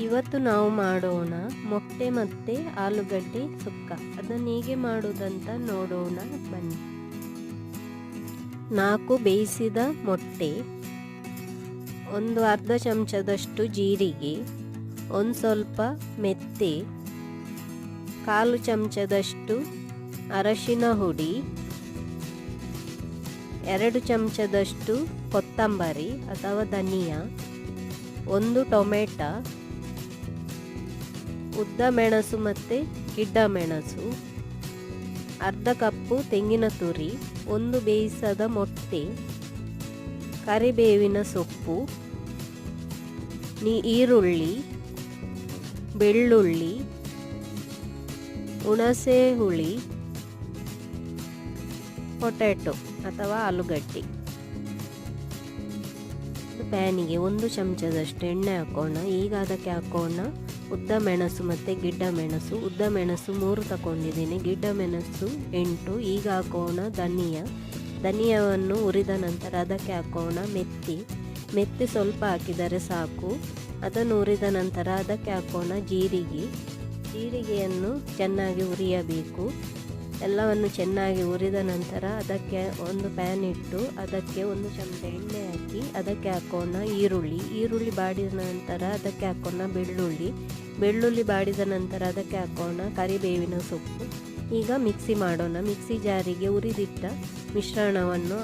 ಇವತ್ತು ನಾವು ಮಾಡೋಣ ಮೊಟ್ಟೆ ಮತ್ತು ಆಲೂಗಡ್ಡೆ ಸುಕ್ಕ. ಅದನ್ನು ಹೇಗೆ ಮಾಡೋದಂತ ನೋಡೋಣ ಬನ್ನಿ. 4 ಬೇಯಿಸಿದ ಮೊಟ್ಟೆ, ಒಂದು ಅರ್ಧ ಚಮಚದಷ್ಟು ಜೀರಿಗೆ, ಒಂದು ಸ್ವಲ್ಪ ಮೆಂತೆ, 1/4 ಚಮಚದಷ್ಟು ಅರಶಿನ ಹುಡಿ, 2 ಚಮಚದಷ್ಟು ಕೊತ್ತಂಬರಿ ಅಥವಾ ಧನಿಯಾ, 1 ಟೊಮೆಟೊ, ಉದ್ದ ಮೆಣಸು ಮತ್ತು ಗಿಡ್ಡ ಮೆಣಸು, ಅರ್ಧ ಕಪ್ಪು ತೆಂಗಿನ ತುರಿ, 1 ಬೇಯಿಸದ ಮೊಟ್ಟೆ, ಕರಿಬೇವಿನ ಸೊಪ್ಪು, ಈರುಳ್ಳಿ, ಬೆಳ್ಳುಳ್ಳಿ, ಹುಣಸೆ ಹುಳಿ, ಪೊಟ್ಯಾಟೊ ಅಥವಾ ಆಲೂಗಡ್ಡೆ. ಪ್ಯಾನಿಗೆ 1 ಚಮಚದಷ್ಟು ಎಣ್ಣೆ ಹಾಕೋಣ. ಈಗ ಅದಕ್ಕೆ ಹಾಕೋಣ ಉದ್ದ ಮೆಣಸು ಮತ್ತು ಗಿಡ್ಡ ಮೆಣಸು. ಉದ್ದ ಮೆಣಸು 3 ತಗೊಂಡಿದ್ದೀನಿ, ಗಿಡ್ಡ ಮೆಣಸು 8. ಈಗ ಹಾಕೋಣ ಧನಿಯಾವನ್ನು ಹುರಿದ ನಂತರ ಅದಕ್ಕೆ ಹಾಕೋಣ ಮೆತ್ತಿ ಸ್ವಲ್ಪ ಹಾಕಿದರೆ ಸಾಕು. ಅದನ್ನು ಹುರಿದ ನಂತರ ಅದಕ್ಕೆ ಹಾಕೋಣ ಜೀರಿಗೆಯನ್ನು ಚೆನ್ನಾಗಿ ಹುರಿಯಬೇಕು. ಎಲ್ಲವನ್ನು ಚೆನ್ನಾಗಿ ಹುರಿದ ನಂತರ ಅದಕ್ಕೆ ಒಂದು ಪ್ಯಾನ್ ಇಟ್ಟು ಅದಕ್ಕೆ 1 ಚಮಚ ಎಣ್ಣೆ ಹಾಕಿ ಅದಕ್ಕೆ ಹಾಕೋಣ ಈರುಳ್ಳಿ ಬಾಡಿದ ನಂತರ ಅದಕ್ಕೆ ಹಾಕೋಣ ಬೆಳ್ಳುಳ್ಳಿ ಬಾಡಿದ ನಂತರ ಅದಕ್ಕೆ ಹಾಕೋಣ ಕರಿಬೇವಿನ ಸೊಪ್ಪು. ಈಗ ಮಿಕ್ಸಿ ಮಾಡೋಣ. ಮಿಕ್ಸಿ ಜಾರಿಗೆ ಹುರಿದಿಟ್ಟ ಮಿಶ್ರಣವನ್ನು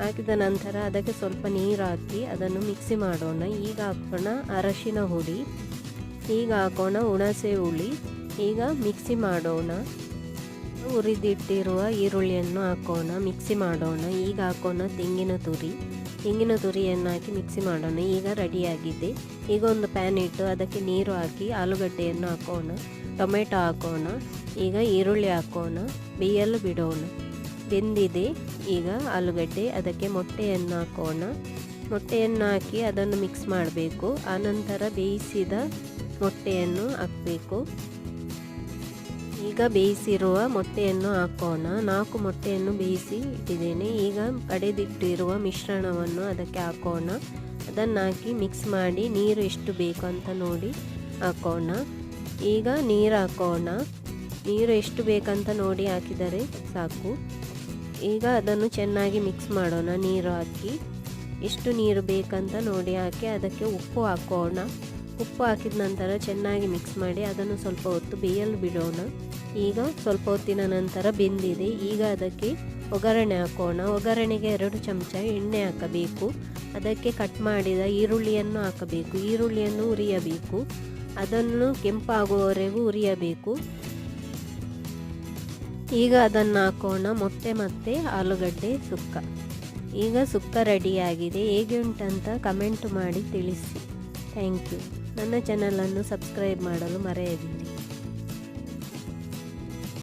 ಹಾಕಿದ ನಂತರ ಅದಕ್ಕೆ ಸ್ವಲ್ಪ ನೀರು ಹಾಕಿ ಅದನ್ನು ಮಿಕ್ಸಿ ಮಾಡೋಣ. ಈಗ ಹಾಕೋಣ ಅರಶಿನ ಹುಡಿ, ಈಗ ಹಾಕೋಣ ಹುಣಸೆ ಹುಳಿ. ಈಗ ಮಿಕ್ಸಿ ಮಾಡೋಣ. ಹುರಿದಿಟ್ಟಿರುವ ಈರುಳ್ಳಿಯನ್ನು ಹಾಕೋಣ, ಮಿಕ್ಸಿ ಮಾಡೋಣ. ಈಗ ಹಾಕೋಣ ತೆಂಗಿನ ತುರಿಯನ್ನು ಹಾಕಿ ಮಿಕ್ಸಿ ಮಾಡೋಣ. ಈಗ ರೆಡಿಯಾಗಿದೆ. ಈಗ ಒಂದು ಪ್ಯಾನ್ ಇಟ್ಟು ಅದಕ್ಕೆ ನೀರು ಹಾಕಿ ಆಲೂಗಡ್ಡೆಯನ್ನು ಹಾಕೋಣ, ಟೊಮೆಟೊ ಹಾಕೋಣ. ಈಗ ಈರುಳ್ಳಿ ಹಾಕೋಣ, ಬೇಯಲು ಬಿಡೋಣ. ಬೆಂದಿದೆ ಈಗ ಆಲೂಗಡ್ಡೆ. ಅದಕ್ಕೆ ಮೊಟ್ಟೆಯನ್ನು ಹಾಕಿ ಅದನ್ನು ಮಿಕ್ಸ್ ಮಾಡಬೇಕು. ಆನಂತರ ಬೇಯಿಸಿದ ಮೊಟ್ಟೆಯನ್ನು ಹಾಕಬೇಕು. ಈಗ ಬೇಯಿಸಿರುವ ಮೊಟ್ಟೆಯನ್ನು ಹಾಕೋಣ. 4 ಮೊಟ್ಟೆಯನ್ನು ಬೇಯಿಸಿ ಇಟ್ಟಿದ್ದೇನೆ. ಈಗ ಕಡೆದಿಟ್ಟಿರುವ ಮಿಶ್ರಣವನ್ನು ಅದಕ್ಕೆ ಹಾಕೋಣ. ಅದನ್ನು ಹಾಕಿ ಮಿಕ್ಸ್ ಮಾಡಿ ನೀರು ಎಷ್ಟು ಬೇಕು ಅಂತ ನೋಡಿ ಹಾಕೋಣ. ಈಗ ನೀರು ಹಾಕೋಣ. ನೀರು ಎಷ್ಟು ಬೇಕಂತ ನೋಡಿ ಹಾಕಿದರೆ ಸಾಕು. ಈಗ ಅದನ್ನು ಚೆನ್ನಾಗಿ ಮಿಕ್ಸ್ ಮಾಡೋಣ. ನೀರು ಹಾಕಿ ಎಷ್ಟು ನೀರು ಬೇಕಂತ ನೋಡಿ ಹಾಕಿ ಅದಕ್ಕೆ ಉಪ್ಪು ಹಾಕೋಣ. ಉಪ್ಪು ಹಾಕಿದ ನಂತರ ಚೆನ್ನಾಗಿ ಮಿಕ್ಸ್ ಮಾಡಿ ಅದನ್ನು ಸ್ವಲ್ಪ ಹೊತ್ತು ಬೇಯಲು ಬಿಡೋಣ. ಈಗ ಸ್ವಲ್ಪ ಹೊತ್ತಿನ ನಂತರ ಬೆಂದಿದೆ. ಈಗ ಅದಕ್ಕೆ ಒಗ್ಗರಣೆ ಹಾಕೋಣ. ಒಗ್ಗರಣೆಗೆ 2 ಚಮಚ ಎಣ್ಣೆ ಹಾಕಬೇಕು. ಅದಕ್ಕೆ ಕಟ್ ಮಾಡಿದ ಈರುಳ್ಳಿಯನ್ನು ಹಾಕಬೇಕು. ಈರುಳ್ಳಿಯನ್ನು ಹುರಿಯಬೇಕು. ಅದನ್ನು ಕೆಂಪಾಗುವವರೆಗೂ ಹುರಿಯಬೇಕು. ಈಗ ಅದನ್ನು ಹಾಕೋಣ ಮೊಟ್ಟೆ ಮತ್ತು ಆಲೂಗಡ್ಡೆ ಸುಕ್ಕ. ಈಗ ಸುಕ್ಕ ರೆಡಿಯಾಗಿದೆ. ಹೇಗೆ ಉಂಟಂತ ಕಮೆಂಟ್ ಮಾಡಿ ತಿಳಿಸಿ. Thank you. ನನ್ನ ಚಾನಲನ್ನು ಸಬ್ಸ್ಕ್ರೈಬ್ ಮಾಡಲು ಮರೆಯದಿರಿ.